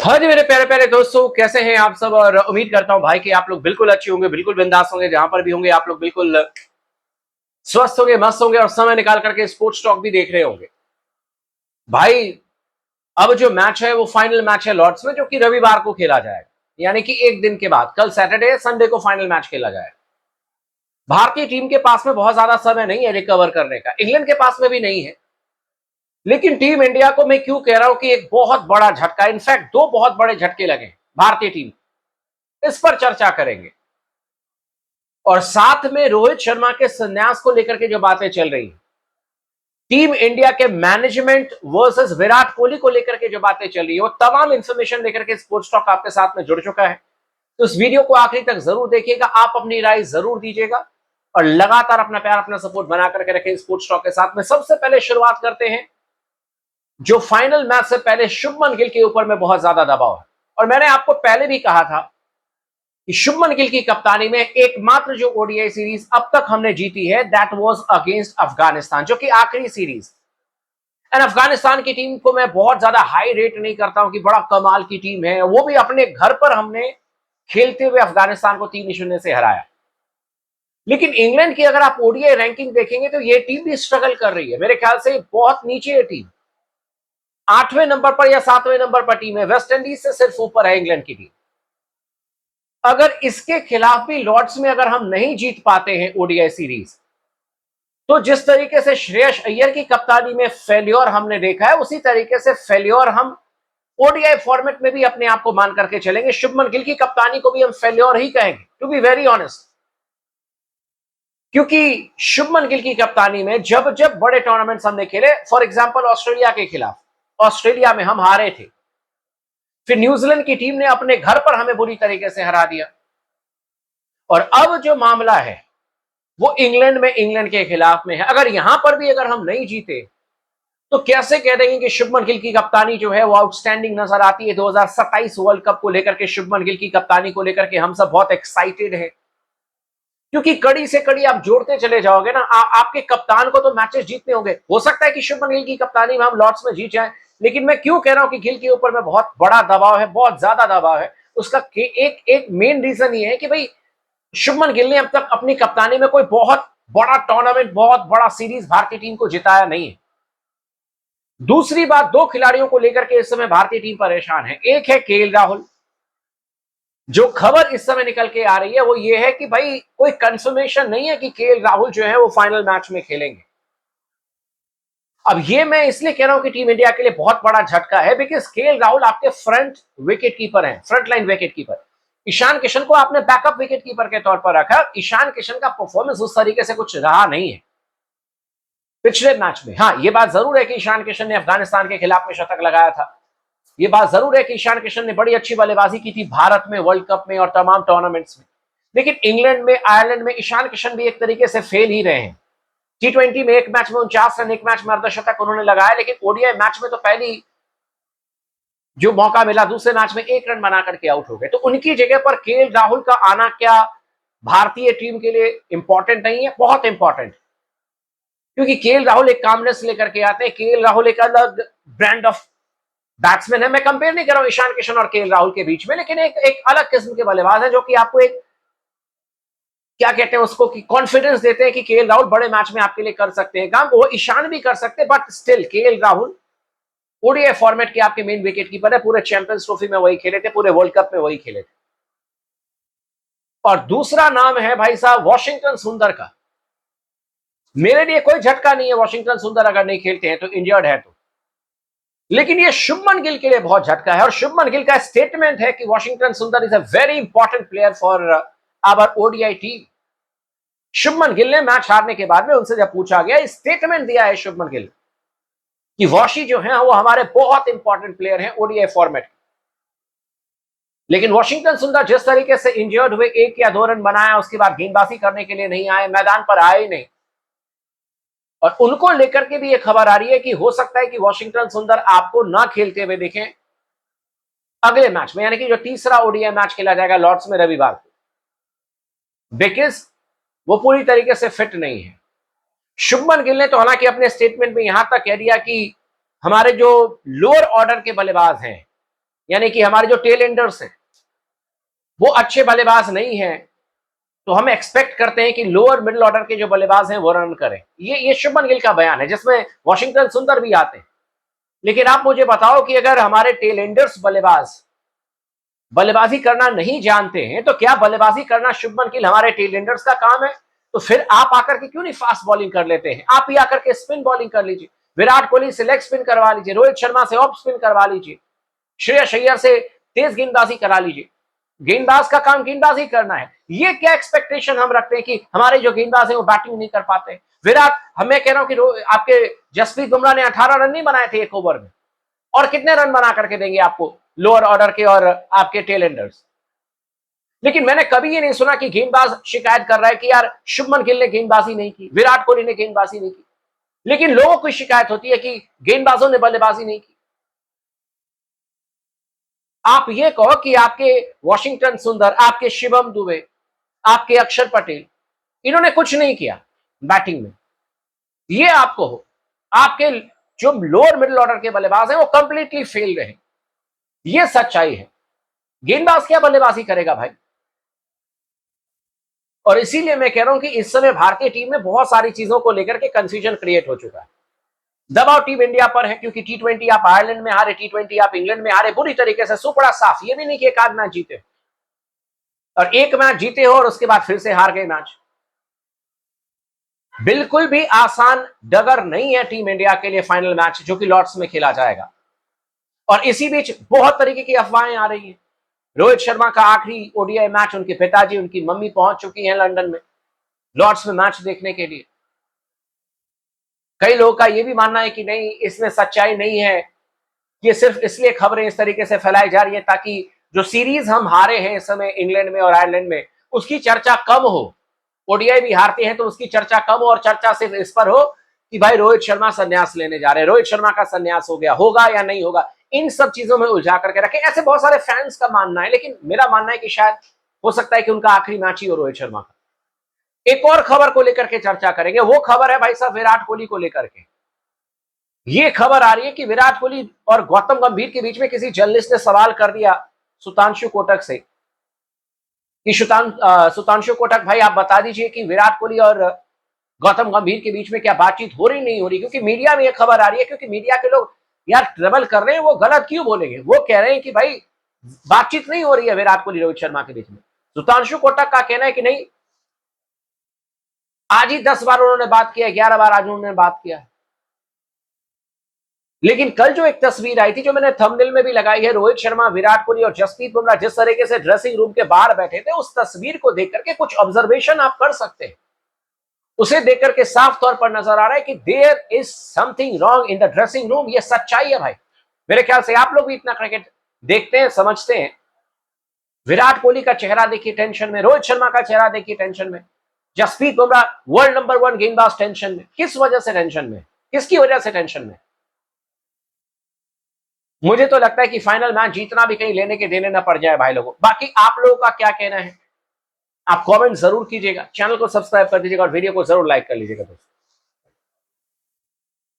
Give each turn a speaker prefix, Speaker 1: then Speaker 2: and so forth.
Speaker 1: हाँ जी मेरे प्यारे प्यारे दोस्तों, कैसे हैं आप सब। और उम्मीद करता हूं भाई कि आप लोग बिल्कुल अच्छे होंगे, बिल्कुल बिंदास होंगे। जहां पर भी होंगे आप लोग बिल्कुल स्वस्थ होंगे, मस्त होंगे और समय निकाल करके स्पोर्ट्स टॉक भी देख रहे होंगे भाई। अब जो मैच है वो फाइनल मैच है लॉर्ड्स में, जो कि रविवार को खेला जाएगा, यानी कि एक दिन के बाद कल सैटरडे संडे को फाइनल मैच खेला जाएगा। भारतीय टीम के पास में बहुत ज्यादा समय नहीं है रिकवर करने का, इंग्लैंड के पास में भी नहीं है। लेकिन टीम इंडिया को मैं क्यों कह रहा हूं कि एक बहुत बड़ा झटका, इनफैक्ट दो बहुत बड़े झटके लगे भारतीय टीम, इस पर चर्चा करेंगे। और साथ में रोहित शर्मा के संन्यास को लेकर के जो बातें चल रही हैं, टीम इंडिया के मैनेजमेंट वर्सेस विराट कोहली को लेकर के जो बातें चल रही है, वो तमाम इंफॉर्मेशन लेकर के स्पोर्ट्स टॉक आपके साथ में जुड़ चुका है। तो इस वीडियो को आखिरी तक जरूर देखिएगा, आप अपनी राय जरूर दीजिएगा और लगातार अपना प्यार अपना सपोर्ट बना करके रखें स्पोर्ट्स टॉक के साथ में। सबसे पहले शुरुआत करते हैं, जो फाइनल मैच से पहले शुभमन गिल के ऊपर में बहुत ज्यादा दबाव है। और मैंने आपको पहले भी कहा था कि शुभमन गिल की कप्तानी में एकमात्र जो ओडीआई सीरीज अब तक हमने जीती है, दैट वाज अगेंस्ट अफगानिस्तान, जो कि आखिरी सीरीज। एंड अफगानिस्तान की टीम को मैं बहुत ज्यादा हाई रेट नहीं करता हूं कि बड़ा कमाल की टीम है, वो भी अपने घर पर हमने खेलते हुए अफगानिस्तान को 3-0 से हराया। लेकिन इंग्लैंड की अगर आप ओडीआई रैंकिंग देखेंगे तो ये टीम भी स्ट्रगल कर रही है, मेरे ख्याल से बहुत नीचे है टीम। 8वें नंबर पर या 7वें नंबर पर टीम है, वेस्ट इंडीज से सिर्फ ऊपर है इंग्लैंड की टीम। अगर इसके खिलाफ भी लॉर्ड्स में अगर हम नहीं जीत पाते हैं ओडीआई सीरीज, तो जिस तरीके से श्रेयस अय्यर की कप्तानी में फेल्योर हमने देखा है, उसी तरीके से फेल्योर हम ओडीआई फॉर्मेट में भी अपने आप को मान करके चलेंगे। शुभमन गिल की कप्तानी को भी हम फेल्योर ही कहेंगे, टू बी वेरी ऑनेस्ट। क्योंकि शुभमन गिल की कप्तानी में जब जब बड़े टूर्नामेंट्स हमने खेले, फॉर एग्जांपल ऑस्ट्रेलिया के खिलाफ, ऑस्ट्रेलिया में हम हारे थे, फिर न्यूजीलैंड की टीम ने अपने घर पर हमें बुरी तरीके से हरा दिया, और अब जो मामला है वो इंग्लैंड में इंग्लैंड के खिलाफ में है। अगर यहां पर भी अगर हम नहीं जीते तो कैसे कह देंगे कि शुभमन गिल की कप्तानी जो है वो आउटस्टैंडिंग नजर आती है। 2027 वर्ल्ड कप को लेकर के शुभमन गिल की कप्तानी को लेकर के हम सब बहुत एक्साइटेड हैं, क्योंकि कड़ी से कड़ी आप जोड़ते चले जाओगे ना, आपके कप्तान को तो मैचेस जीतने होंगे। हो सकता है कि शुभमन गिल की कप्तानी में हम लॉर्ड्स में जीत जाएं, लेकिन मैं क्यों कह रहा हूं कि गिल के ऊपर में बहुत बड़ा दबाव है, बहुत ज्यादा दबाव है। उसका एक एक मेन रीजन ये है कि भाई शुभमन गिल ने अब तक अपनी कप्तानी में कोई बहुत बड़ा टूर्नामेंट, बहुत बड़ा सीरीज भारतीय टीम को जिताया नहीं है। दूसरी बात, दो खिलाड़ियों को लेकर के इस समय भारतीय टीम परेशान है। एक है केएल राहुल। जो खबर इस समय निकल के आ रही है वो ये है कि भाई कोई कंफर्मेशन नहीं है कि केएल राहुल जो है वो फाइनल मैच में खेलेंगे। अब ये मैं इसलिए कह रहा हूं कि टीम इंडिया के लिए बहुत बड़ा झटका है, बिकॉज केएल राहुल आपके फ्रंट विकेट कीपर हैं, front line wicket keeper. Ishan Kishan को आपने बैकअप विकेट कीपर के तौर पर रखा। ईशान किशन का परफॉर्मेंस उस तरीके से कुछ रहा नहीं है पिछले मैच में। हाँ, ये बात जरूर है कि ईशान किशन ने अफगानिस्तान के खिलाफ में शतक लगाया था। ये बात जरूर है कि ईशान किशन ने बड़ी अच्छी बल्लेबाजी की थी भारत में, वर्ल्ड कप में और तमाम टूर्नामेंट्स में। लेकिन इंग्लैंड में, आयरलैंड में ईशान किशन भी एक तरीके से फेल ही रहे हैं। T20 में एक मैच में 49 रन, एक मैच में अर्धशतक उन्होंने लगाया, लेकिन ओडीआई मैच में तो पहली जो मौका मिला दूसरे मैच में 1 रन बना करके आउट हो गए। तो उनकी जगह पर केएल राहुल का आना क्या भारतीय टीम के लिए इंपॉर्टेंट नहीं है? बहुत इंपॉर्टेंट, क्योंकि केएल राहुल एक कामनेस लेकर के आते हैं। केएल राहुल एक अलग ब्रांड ऑफ बैट्समैन है। मैं कंपेयर नहीं कर रहा हूं ईशान किशन और केएल राहुल के बीच में, लेकिन एक अलग किस्म के बल्लेबाज है, जो कि आपको एक क्या कहते हैं उसको, कि कॉन्फिडेंस देते हैं कि केएल राहुल बड़े मैच में आपके लिए कर सकते हैं काम। वो ईशान भी कर सकते हैं, but still KL Rahul ODI format के आपके मेन विकेट कीपर है। पूरे चैंपियंस ट्रॉफी में वही खेले थे, पूरे वर्ल्ड कप में वही खेले थे। और दूसरा नाम है भाई साहब वॉशिंगटन सुंदर का। मेरे लिए कोई झटका नहीं है वॉशिंगटन सुंदर अगर नहीं खेलते हैं तो, इंजर्ड है तो। लेकिन ये शुभमन गिल के लिए बहुत झटका है, और शुभमन गिल का स्टेटमेंट है कि Washington Sundar is a very important player for our ODI team. Shubman Gill ने मैच हारने के बाद में उनसे जब पूछा गया, स्टेटमेंट दिया है शुभमन गिल कि वॉशी जो है वो हमारे बहुत इंपॉर्टेंट प्लेयर हैं ओडीआई फॉर्मेट। लेकिन वॉशिंगटन सुंदर जिस तरीके से इंजर्ड हुए, 1 या 2 रन बनाया, उसके बाद गेंदबाजी करने के लिए नहीं आए, मैदान पर आए ही नहीं। और उनको लेकर के भी ये खबर आ रही है कि हो सकता है कि वॉशिंगटन सुंदर आपको ना खेलते हुए देखें अगले मैच में, यानी कि जो तीसरा ओडीआई मैच खेला जाएगा लॉर्ड्स में रविवार को, बिकॉज वो पूरी तरीके से फिट नहीं है। शुभमन गिल ने तो हालांकि अपने स्टेटमेंट में यहां तक कह दिया कि हमारे जो लोअर ऑर्डर के बल्लेबाज हैं यानी कि हमारे जो टेल एंडर्स हैं वो अच्छे बल्लेबाज नहीं हैं, तो हम एक्सपेक्ट करते हैं कि लोअर मिडिल ऑर्डर के जो बल्लेबाज हैं वो रन करें। ये शुभमन गिल का बयान है, जिसमें वॉशिंगटन सुंदर भी आते हैं। लेकिन आप मुझे बताओ कि अगर हमारे टेल एंडर्स बल्लेबाज बल्लेबाजी करना नहीं जानते हैं, तो क्या बल्लेबाजी करना शुभमन गिल हमारे टेल एंडर्स का काम है? तो फिर आप आकर के क्यों नहीं फास्ट बॉलिंग कर लेते हैं? आप ही आकर के स्पिन बॉलिंग कर लीजिए, विराट कोहली से लेग स्पिन करवा लीजिए, रोहित शर्मा से ऑफ स्पिन करवा लीजिए, श्रेयस अय्यर से तेज गेंदबाजी करा लीजिए। गेंदबाज का काम गेंदबाजी करना है। ये क्या एक्सपेक्टेशन हम रखते हैं कि हमारे जो गेंदबाज हैं वो बैटिंग नहीं कर पाते? विराट, मैं कह रहा हूं कि आपके जसप्रीत बुमराह ने 18 रन नहीं बनाए थे एक ओवर में, और कितने रन बना करके देंगे आपको लोअर ऑर्डर के और आपके टेल एंडर्स? लेकिन मैंने कभी ये नहीं सुना कि गेंदबाज शिकायत कर रहा है कि यार शुभमन गिल ने गेंदबाजी नहीं की, विराट कोहली ने गेंदबाजी नहीं की। लेकिन लोगों की शिकायत होती है कि गेंदबाजों ने बल्लेबाजी नहीं की। आप ये कहो कि आपके वॉशिंगटन सुंदर, आपके शिवम दुबे, आपके अक्षर पटेल, इन्होंने कुछ नहीं किया बैटिंग में, ये आप कहो। आपके जो लोअर मिडिल ऑर्डर के बल्लेबाज हैं वो कंप्लीटली फेल रहे, ये सच्चाई है। गेंदबाज क्या बल्लेबाजी करेगा भाई? और इसीलिए मैं कह रहा हूं कि इस समय भारतीय टीम में बहुत सारी चीजों को लेकर के कंफ्यूजन क्रिएट हो चुका है। दबाव टीम इंडिया पर है, क्योंकि T20 आप आयरलैंड में हारे, T20 आप इंग्लैंड में हारे बुरी तरीके से, सुपड़ा साफ। ये भी नहीं कि एक आध मैच जीते और एक मैच जीते हो और उसके बाद फिर से हार गए मैच। बिल्कुल भी आसान डगर नहीं है टीम इंडिया के लिए फाइनल मैच, जो कि लॉर्ड्स में खेला जाएगा। और इसी बीच बहुत तरीके की अफवाहें आ रही हैं। रोहित शर्मा का आखिरी ओडीआई मैच, उनके पिताजी, उनकी मम्मी पहुंच चुकी हैं लंदन में लॉर्ड्स में मैच देखने के लिए। कई लोगों का यह भी मानना है कि नहीं, इसमें सच्चाई नहीं है, ये सिर्फ इसलिए खबरें इस तरीके से फैलाई जा रही है ताकि जो सीरीज हम हारे हैं इस समय इंग्लैंड में और आयरलैंड में, उसकी चर्चा कम हो। ओडीआई भी हारते हैं तो उसकी चर्चा कम हो, और चर्चा सिर्फ इस पर हो कि भाई रोहित शर्मा संन्यास लेने जा रहे हैं, रोहित शर्मा का संन्यास हो गया, होगा या नहीं होगा, इन सब चीजों में उलझा करके रखें। ऐसे बहुत सारे फैंस का मानना है, लेकिन मेरा मानना है कि शायद हो सकता है कि उनका आखिरी मैच ही हो रोहित शर्मा का। एक और खबर को लेकर के चर्चा करेंगे, वो खबर है भाई साहब विराट कोहली को लेकर के। ये खबर आ रही है कि विराट कोहली और गौतम गंभीर के बीच में किसी जर्नलिस्ट ने सवाल कर दिया सुतांशु कोटक से कि सुतांशु कोटक भाई, आप बता दीजिए कि विराट कोहली और गौतम गंभीर के बीच में क्या बातचीत हो रही नहीं हो रही, क्योंकि मीडिया में ये खबर आ रही है, क्योंकि मीडिया के लोग यार ट्रेवल कर रहे हैं, वो गलत क्यों बोलेंगे? वो कह रहे हैं कि भाई बातचीत नहीं हो रही है विराट कोहली रोहित शर्मा के बीच में। सुतांशु कोटक का कहना है कि नहीं, आज ही 10 बार उन्होंने बात किया, 11 बार आज उन्होंने बात किया। लेकिन कल जो एक तस्वीर आई थी, जो मैंने थंबनेल में भी लगाई है, रोहित शर्मा, विराट कोहली और जसप्रीत बुमराह जिस तरीके से ड्रेसिंग रूम के बाहर बैठे थे, उस तस्वीर को देख करके कुछ ऑब्जर्वेशन आप कर सकते हैं। उसे देख करके साफ तौर पर नजर आ रहा है कि there is something wrong in the dressing room. ये सच्चाई है भाई। मेरे ख्याल से आप लोग भी इतना क्रिकेट देखते हैं, समझते हैं। विराट कोहली का चेहरा देखिए टेंशन में, रोहित शर्मा का चेहरा देखिए टेंशन में, जसप्रीत बुमराह वर्ल्ड नंबर 1 गेंदबाज टेंशन में। किस वजह से टेंशन में? किसकी वजह से टेंशन में? मुझे तो लगता है कि फाइनल मैच जीतना भी कहीं लेने के देने ना पड़ जाए भाई लोगों। बाकी आप लोगों का क्या कहना है? आप कमेंट जरूर कीजिएगा, चैनल को सब्सक्राइब कर दीजिएगा और वीडियो को जरूर लाइक कर लीजिएगा दोस्तों।